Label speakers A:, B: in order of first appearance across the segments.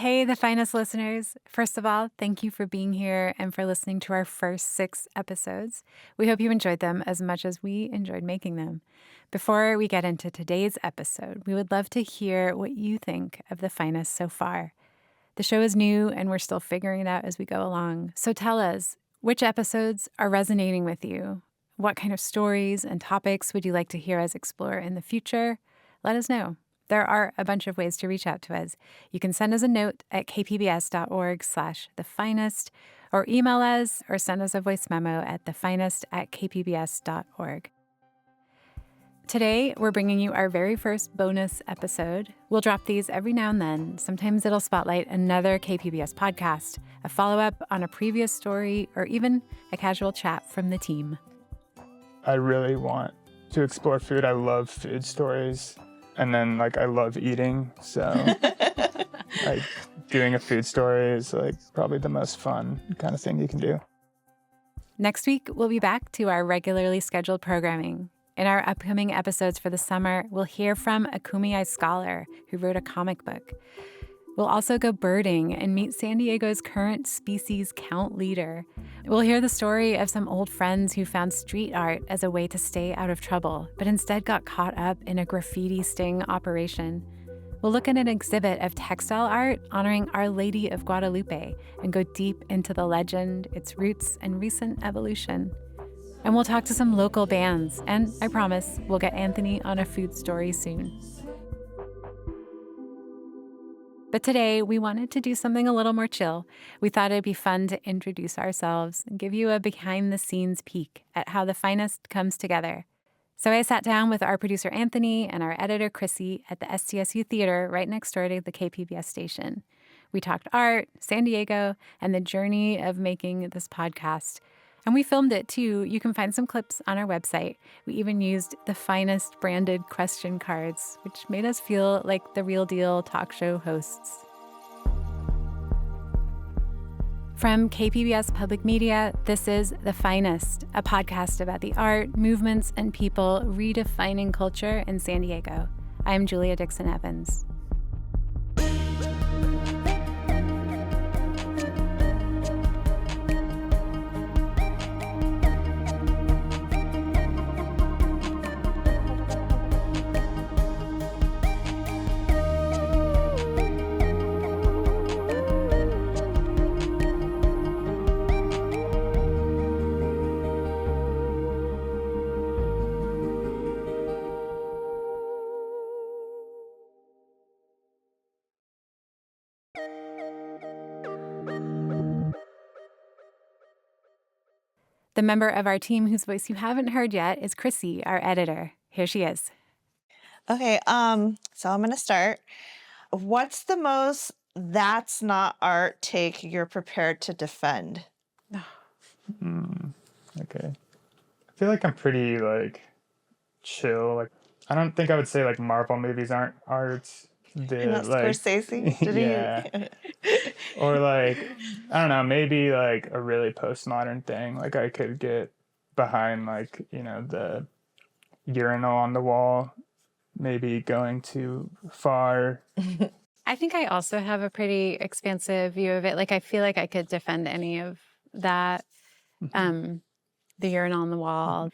A: Hey, the finest listeners. First of all, thank you for being here and for listening to our first 6 episodes. We hope you enjoyed them as much as we enjoyed making them. Before we get into today's episode, we would love to hear what you think of the finest so far. The show is new and we're still figuring it out as we go along. So tell us, which episodes are resonating with you? What kind of stories and topics would you like to hear us explore in the future? Let us know. There are a bunch of ways to reach out to us. You can send us a note at kpbs.org/thefinest, or email us or send us a voice memo at thefinest@kpbs.org. Today, we're bringing you our very first bonus episode. We'll drop these every now and then. Sometimes it'll spotlight another KPBS podcast, a follow-up on a previous story, or even a casual chat from the team.
B: I really want to explore food. I love food stories. And then, I love eating, so, doing a food story is, probably the most fun kind of thing you can do.
A: Next week, we'll be back to our regularly scheduled programming. In our upcoming episodes for the summer, we'll hear from a Kumeyaay scholar who wrote a comic book. We'll also go birding and meet San Diego's current species count leader. We'll hear the story of some old friends who found street art as a way to stay out of trouble, but instead got caught up in a graffiti sting operation. We'll look at an exhibit of textile art honoring Our Lady of Guadalupe and go deep into the legend, its roots, and recent evolution. And we'll talk to some local bands, and I promise we'll get Anthony on a food story soon. But today, we wanted to do something a little more chill. We thought it'd be fun to introduce ourselves and give you a behind-the-scenes peek at how the finest comes together. So I sat down with our producer, Anthony, and our editor, Chrissy, at the SDSU Theater right next door to the KPBS station. We talked art, San Diego, and the journey of making this podcast. And we filmed it, too. You can find some clips on our website. We even used the finest branded question cards, which made us feel like the real deal talk show hosts. From KPBS Public Media, this is The Finest, a podcast about the art, movements, and people redefining culture in San Diego. I'm Julia Dixon Evans. The member of our team whose voice you haven't heard yet is Chrissy, our editor. Here she is.
C: Okay, so I'm going to start. What's the most that's not art take you're prepared to defend?
B: Okay. I feel like I'm pretty, chill. I don't think I would say, Marvel movies aren't art.
C: Not Scorsese?
B: Yeah. Or, I don't know, maybe, a really postmodern thing. I could get behind, the urinal on the wall, maybe going too far.
A: I think I also have a pretty expansive view of it. I feel like I could defend any of that, the urinal on the wall.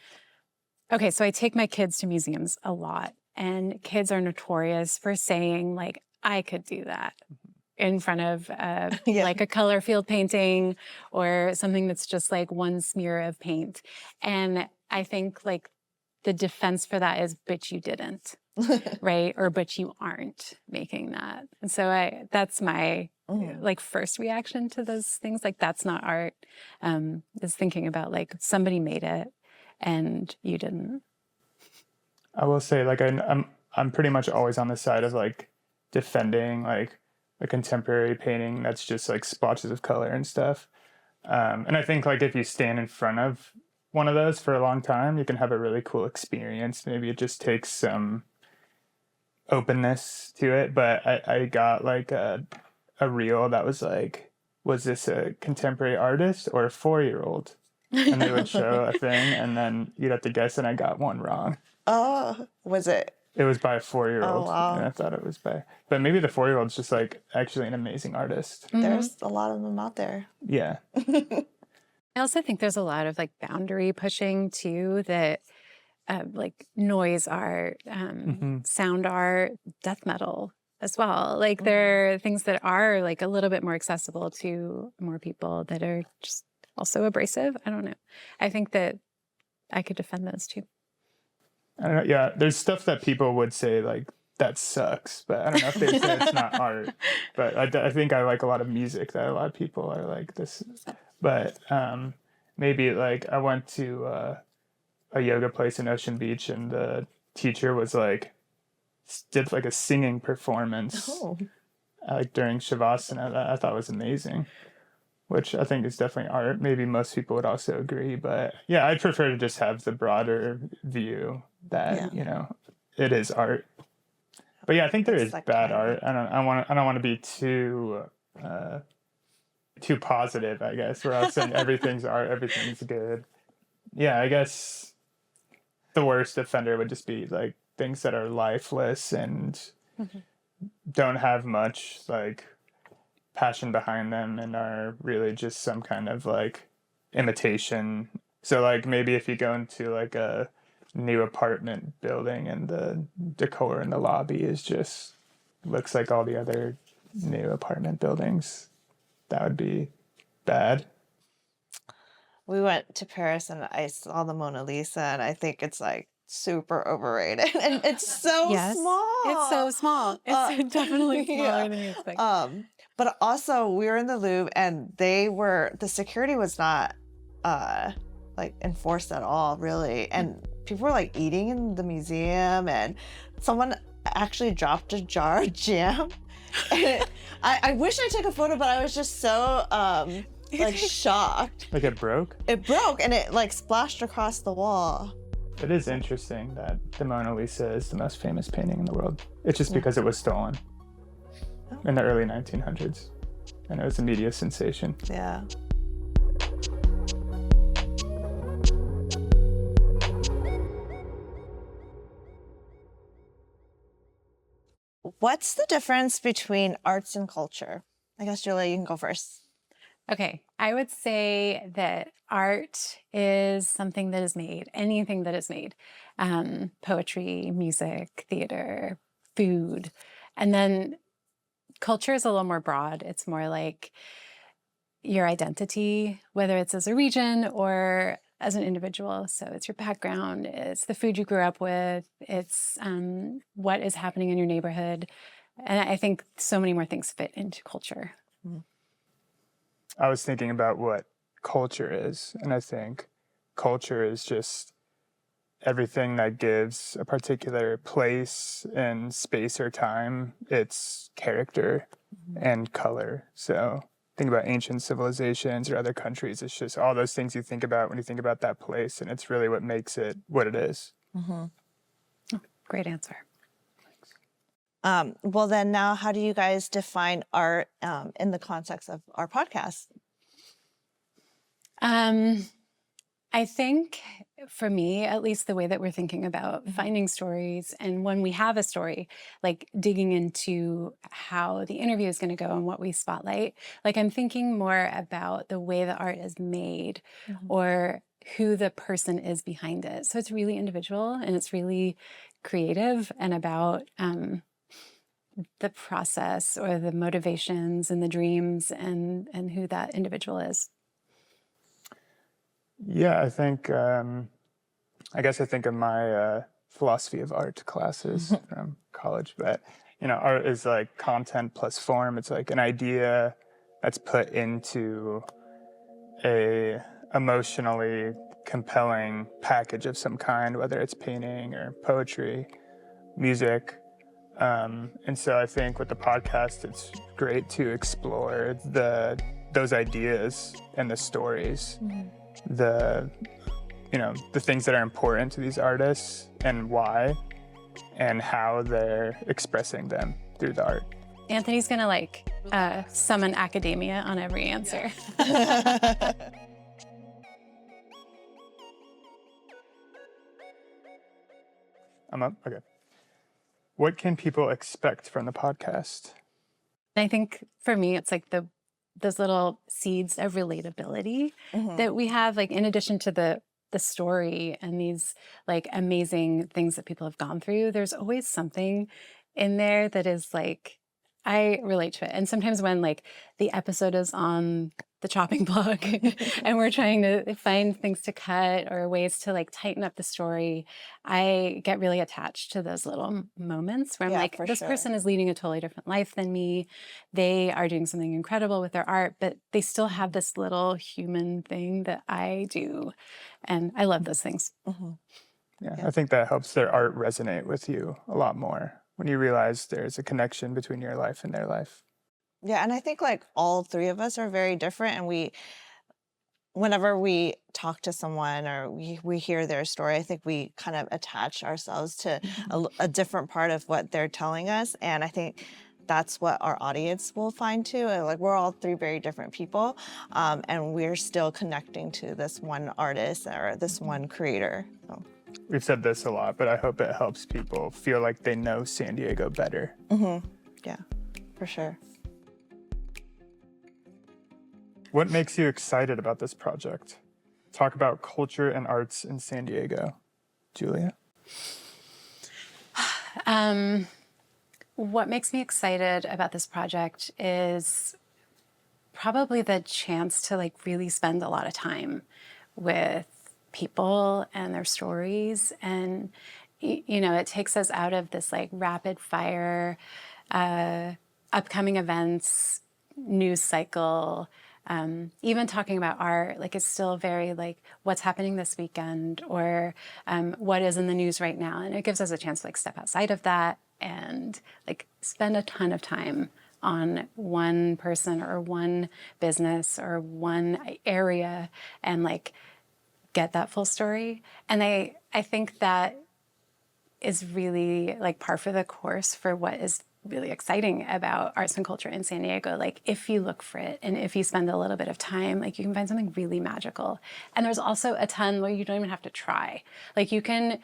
A: Okay, so I take my kids to museums a lot. And kids are notorious for saying, I could do that in front of, a color field painting or something that's just, one smear of paint. And I think, the defense for that is, but you didn't, right? Or, but you aren't making that. And so that's my, first reaction to those things. That's not art, is thinking about, somebody made it and you didn't.
B: I will say, I'm pretty much always on the side of, defending, a contemporary painting that's just, splotches of color and stuff. And I think, if you stand in front of one of those for a long time, you can have a really cool experience. Maybe it just takes some openness to it. But I got, a reel that was, was this a contemporary artist or a 4-year-old? And they would show a thing, and then you'd have to guess, and I got one wrong.
C: Oh, was it
B: It was by a 4-year-old.
C: Oh, wow.
B: And I thought it was by, but maybe the 4-year-old's just like actually an amazing artist.
C: There's a lot of them out there.
B: Yeah.
A: I also think there's a lot of like boundary pushing too, that like noise art, sound art, death metal as well. Like there are things that are like a little bit more accessible to more people that are just also abrasive. I don't know. I think that I could defend those too.
B: I don't know. Yeah. There's stuff that people would say like, that sucks, but I don't know if they say it's not art. But I think I like a lot of music that a lot of people are like this. But maybe like I went to a yoga place in Ocean Beach, and the teacher was like did like a singing performance like during Shavasana that I thought was amazing, which I think is definitely art. Maybe most people would also agree, but yeah, I prefer to just have the broader view that you know it is art. But yeah, I think there is bad art. I don't want to be too positive, I guess, where I was saying everything's art, everything's good. Yeah, I guess the worst offender would just be like things that are lifeless and don't have much like passion behind them and are really just some kind of like imitation. So like maybe if you go into like a new apartment building and the decor in the lobby is just looks like all the other new apartment buildings, that would be bad.
C: We went to Paris and I saw the Mona Lisa, and I think it's like super overrated. And it's so small.
A: It's so small. It's definitely smaller than you expect.
C: But also we were in the Louvre, and the security was not like enforced at all, really. And people were like eating in the museum, and someone actually dropped a jar of jam. And I wish I took a photo, but I was just so like shocked.
B: Like it broke?
C: It broke, and it like splashed across the wall.
B: It is interesting that the Mona Lisa is the most famous painting in the world. It's just because it was stolen in the early 1900s, and it was a media sensation.
C: Yeah. What's the difference between arts and culture? I guess, Julia, you can go first.
A: Okay, I would say that art is something that is made, anything that is made, poetry, music, theater, food. And then culture is a little more broad. It's more like your identity, whether it's as a region or as an individual. So it's your background, it's the food you grew up with, it's what is happening in your neighborhood. And I think so many more things fit into culture.
B: I was thinking about what culture is, and I think culture is just everything that gives a particular place and space or time its character and color. So think about ancient civilizations or other countries. It's just all those things you think about when you think about that place, and it's really what makes it what it is.
A: Oh, great answer.
C: Well, then now, how do you guys define art in the context of our podcast?
A: I think for me, at least the way that we're thinking about finding stories, and when we have a story, like digging into how the interview is going to go and what we spotlight, like I'm thinking more about the way the art is made or who the person is behind it. So it's really individual and it's really creative and about the process or the motivations and the dreams and who that individual is.
B: Yeah, I think, I guess I think of my philosophy of art classes from college, but, you know, art is like content plus form. It's like an idea that's put into a emotionally compelling package of some kind, whether it's painting or poetry, music. And so I think with the podcast, it's great to explore those ideas and the stories, the things that are important to these artists and why, and how they're expressing them through the art.
A: Anthony's gonna summon academia on every answer.
B: I'm up? Okay. What can people expect from the podcast?
A: I think for me, it's like those little seeds of relatability that we have, like in addition to the story and these like amazing things that people have gone through, there's always something in there that is like, I relate to it. And sometimes when like the episode is on the chopping block and we're trying to find things to cut or ways to like tighten up the story, I get really attached to those little moments where I'm like, this person is leading a totally different life than me. They are doing something incredible with their art, but they still have this little human thing that I do. And I love those things.
B: Yeah, I think that helps their art resonate with you a lot more when you realize there's a connection between your life and their life.
C: Yeah, and I think like all three of us are very different, and whenever we talk to someone or we hear their story, I think we kind of attach ourselves to a different part of what they're telling us, and I think that's what our audience will find too. Like we're all three very different people, and we're still connecting to this one artist or this one creator. So.
B: We've said this a lot, but I hope it helps people feel like they know San Diego better.
C: Yeah, for sure.
B: What makes you excited about this project? Talk about culture and arts in San Diego. Julia?
A: What makes me excited about this project is probably the chance to like really spend a lot of time with people and their stories. And, you know, it takes us out of this like rapid fire, upcoming events, news cycle. Even talking about art, like it's still very like what's happening this weekend or what is in the news right now. And it gives us a chance to like step outside of that and like spend a ton of time on one person or one business or one area and like get that full story. And I think that is really like par for the course for what is really exciting about arts and culture in San Diego. Like if you look for it and if you spend a little bit of time, like you can find something really magical. And there's also a ton where you don't even have to try. Like you can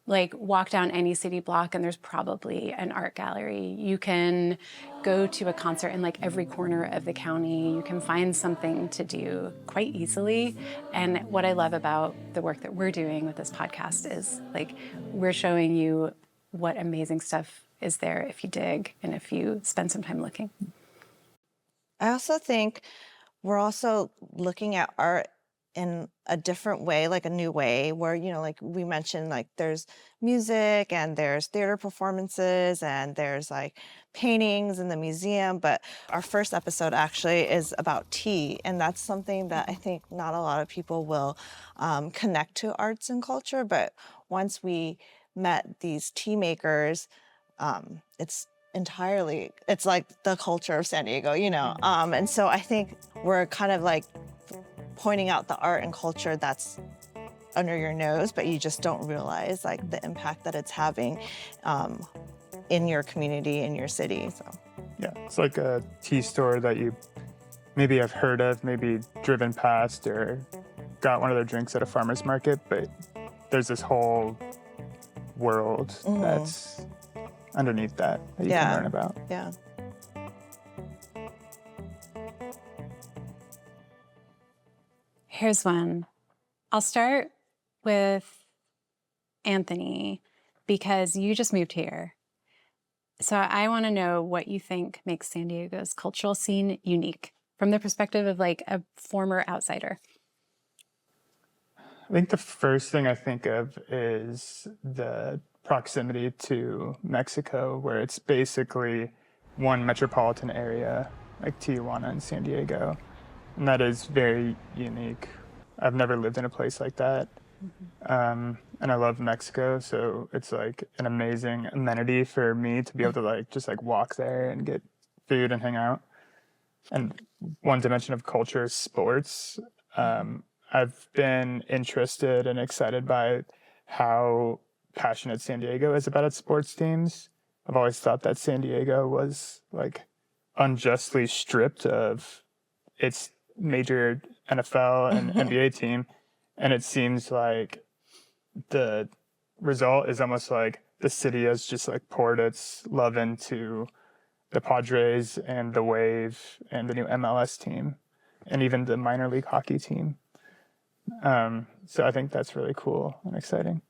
A: like walk down any city block and there's probably an art gallery. You can go to a concert in like every corner of the county. You can find something to do quite easily. And what I love about the work that we're doing with this podcast is like we're showing you what amazing stuff is there if you dig and if you spend some time looking.
C: I also think we're also looking at art in a different way, like a new way where, you know, like we mentioned, like there's music and there's theater performances and there's like paintings in the museum. But our first episode actually is about tea. And that's something that I think not a lot of people will connect to arts and culture. But once we met these tea makers, it's like the culture of San Diego, you know? And so I think we're kind of like pointing out the art and culture that's under your nose, but you just don't realize like the impact that it's having in your community, in your city. So
B: yeah, it's like a tea store that you maybe have heard of, maybe driven past or got one of their drinks at a farmer's market, but there's this whole world that's underneath that you can learn about.
C: Yeah.
A: Here's one. I'll start with Anthony because you just moved here. So I want to know what you think makes San Diego's cultural scene unique from the perspective of like a former outsider.
B: I think the first thing I think of is the proximity to Mexico, where it's basically one metropolitan area, like Tijuana and San Diego. And that is very unique. I've never lived in a place like that. And I love Mexico, so it's like an amazing amenity for me to be able to like just like walk there and get food and hang out. And one dimension of culture is sports. I've been interested and excited by how passionate San Diego is about its sports teams. I've always thought that San Diego was like unjustly stripped of its major NFL and NBA team. And it seems like the result is almost like the city has just like poured its love into the Padres and the Wave and the new MLS team and even the minor league hockey team. So I think that's really cool and exciting.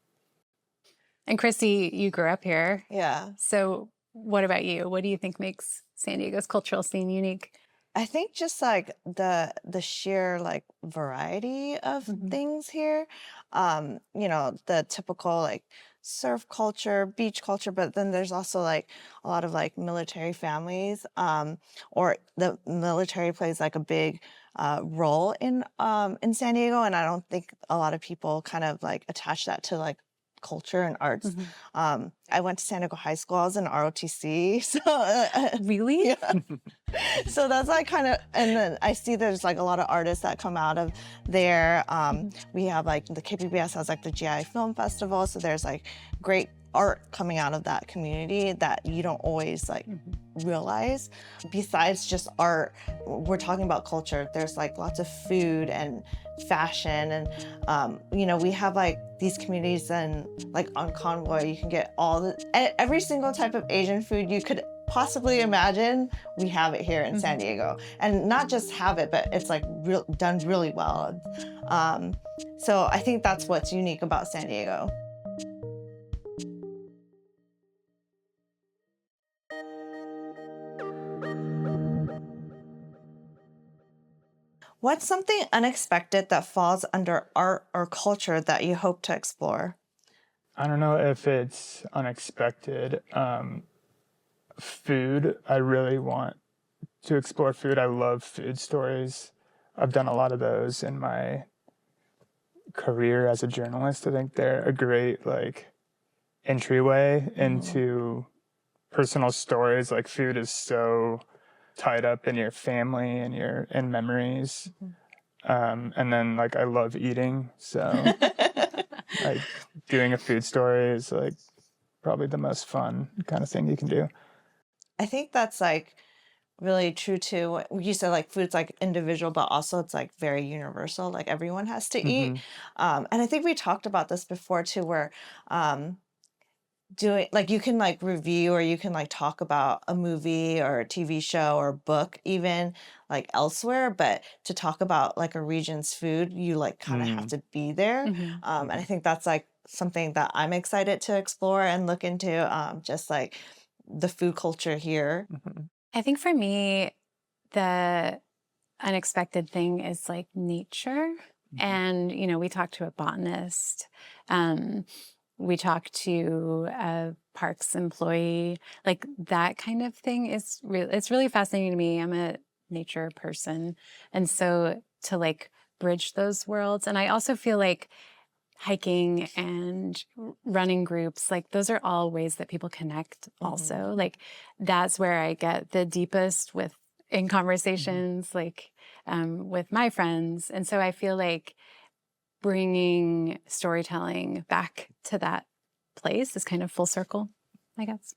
A: And Chrissy, you grew up here.
C: Yeah.
A: So what about you? What do you think makes San Diego's cultural scene unique?
C: I think just like the sheer like variety of things here. The typical like surf culture, beach culture, but then there's also like a lot of like military families, or the military plays like a big role in San Diego, and I don't think a lot of people kind of like attach that to like culture and arts. I went to San Diego High School. I was in ROTC, so
A: Really?
C: yeah. So that's like kind of, and then I see there's like a lot of artists that come out of there. We have like the KPBS has like the GI Film Festival, so there's like great art coming out of that community that you don't always like realize. Besides just art, we're talking about culture. There's like lots of food and fashion, and we have like these communities, and like on Convoy you can get every single type of Asian food you could possibly imagine. We have it here in San Diego, and not just have it, but it's like done really well. So I think that's what's unique about San Diego. What's something unexpected that falls under art or culture that you hope to explore?
B: I don't know if it's unexpected. Food, I really want to explore food. I love food stories. I've done a lot of those in my career as a journalist. I think they're a great like entryway into personal stories. Like food is so tied up in your family and your memories. And then like I love eating, so like doing a food story is like probably the most fun kind of thing you can do.
C: I think that's like really true too. You said like food's like individual, but also it's like very universal. Like everyone has to eat. And I think we talked about this before too, where doing like you can like review or you can like talk about a movie or a TV show or book even like elsewhere, but to talk about like a region's food, you like kind of have to be there. And I think that's like something that I'm excited to explore and look into, just like the food culture here.
A: I think for me, the unexpected thing is like nature. And, we talked to a botanist. We talked to a parks employee. Like that kind of thing is it's really fascinating to me. I'm a nature person. And so to like bridge those worlds. And I also feel like hiking and running groups, like those are all ways that people connect also. Like that's where I get the deepest in conversations, like with my friends. And so I feel like bringing storytelling back to that place is kind of full circle, I guess.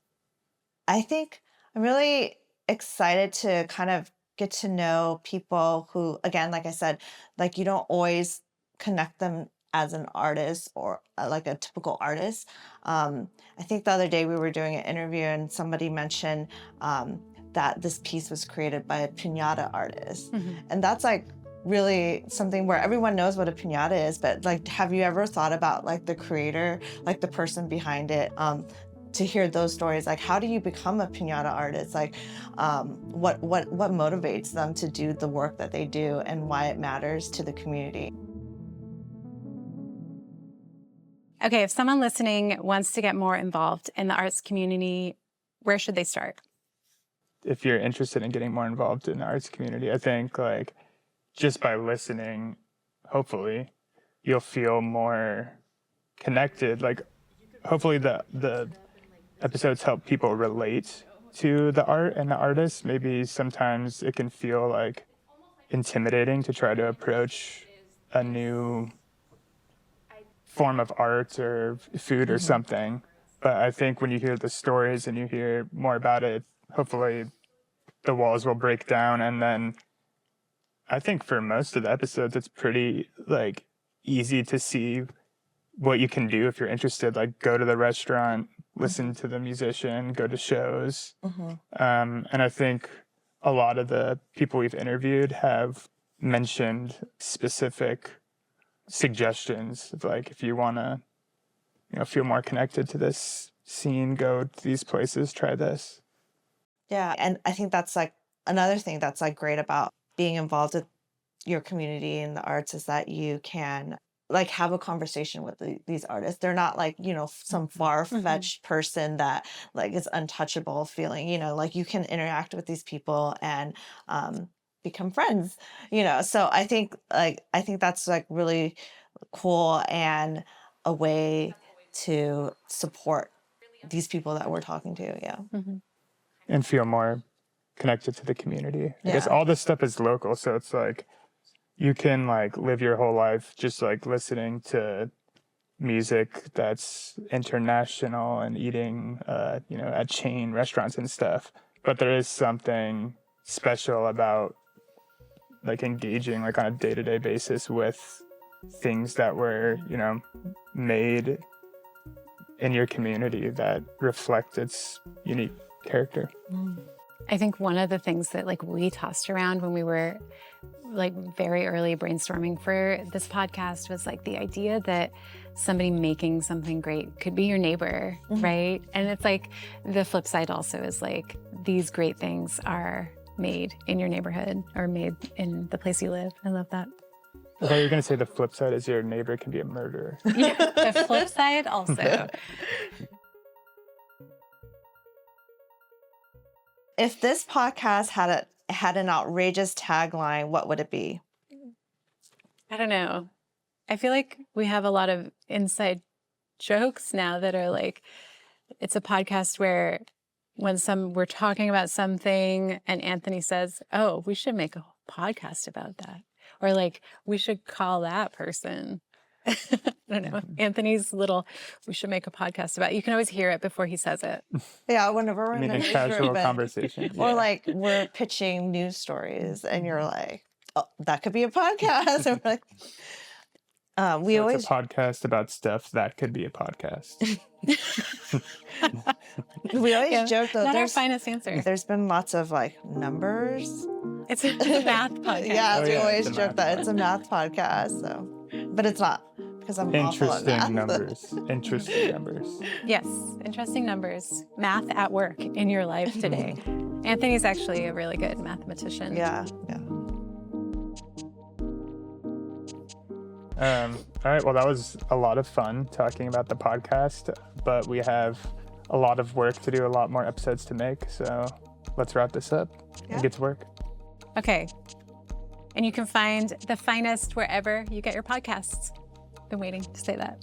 C: I think I'm really excited to kind of get to know people who, again, like I said, like you don't always connect them as an artist or like a typical artist. I think the other day we were doing an interview and somebody mentioned that this piece was created by a piñata artist. And that's like really something where everyone knows what a piñata is, but like, have you ever thought about like the creator, like the person behind it? To hear those stories, like how do you become a piñata artist? Like what motivates them to do the work that they do and why it matters to the community?
A: Okay, if someone listening wants to get more involved in the arts community, where should they start?
B: If you're interested in getting more involved in the arts community, I think like just by listening, hopefully you'll feel more connected. Like hopefully the episodes help people relate to the art and the artists. Maybe sometimes it can feel like intimidating to try to approach a new form of art or food or something. But I think when you hear the stories and you hear more about it, hopefully the walls will break down. And then I think for most of the episodes, it's pretty like easy to see what you can do if you're interested, like go to the restaurant, listen to the musician, go to shows. And I think a lot of the people we've interviewed have mentioned specific suggestions of like, if you want to, feel more connected to this scene, go to these places, try this.
C: Yeah. And I think that's like another thing that's like great about being involved with your community in the arts is that you can like have a conversation with these artists. They're not like, some far-fetched person that like is untouchable feeling, like you can interact with these people and become friends, So I think that's like really cool and a way to support these people that we're talking to. Yeah.
B: And feel more connected to the community. I guess
C: Yeah.
B: all this stuff is local, so it's like you can like live your whole life just like listening to music that's international and eating at chain restaurants and stuff, but there is something special about like engaging like on a day-to-day basis with things that were made in your community that reflect its unique character.
A: I think one of the things that like we tossed around when we were like very early brainstorming for this podcast was like the idea that somebody making something great could be your neighbor, right? And it's like the flip side also is like these great things are made in your neighborhood or made in the place you live. I love that.
B: I thought you were going to say the flip side is your neighbor can be a murderer.
A: Yeah, the flip side also.
C: If this podcast had an outrageous tagline, what would it be?
A: I don't know. I feel like we have a lot of inside jokes now that are like, it's a podcast where when we're talking about something and Anthony says, oh, we should make a podcast about that. Or like, we should call that person. I don't know. Anthony's little, we should make a podcast about it. You can always hear it before he says it.
C: Yeah, whenever we're in the
B: in
C: newsroom,
B: casual conversation.
C: or like we're pitching news stories and you're like, oh, that could be a podcast. And we're like, we always
B: it's a podcast about stuff that could be a podcast.
C: we always joke though.
A: Not our finest answer.
C: There's been lots of like numbers.
A: It's a math podcast.
C: Yeah, we always
B: it's a
C: joke that it's a math podcast. So, but it's not because I'm awful at math.
B: Interesting numbers.
A: Yes, interesting numbers. Math at work in your life today. Anthony's actually a really good mathematician.
C: Yeah.
B: All right, well, that was a lot of fun talking about the podcast, but we have a lot of work to do, a lot more episodes to make, so let's wrap this up and get to work.
A: Okay. And you can find The Finest wherever you get your podcasts. Been waiting to say that.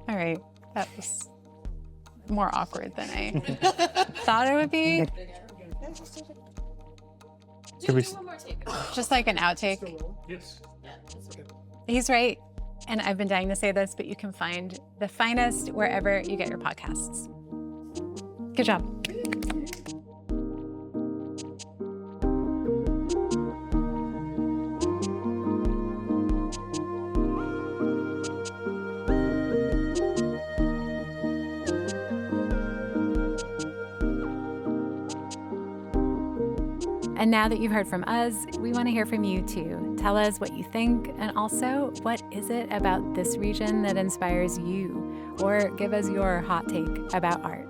A: All right. That was more awkward than I thought it would be. Just like an outtake.
B: Yes.
A: He's right. And I've been dying to say this, but you can find The Finest wherever you get your podcasts. Good job. And now that you've heard from us, we want to hear from you too. Tell us what you think, and also, what is it about this region that inspires you? Or give us your hot take about art.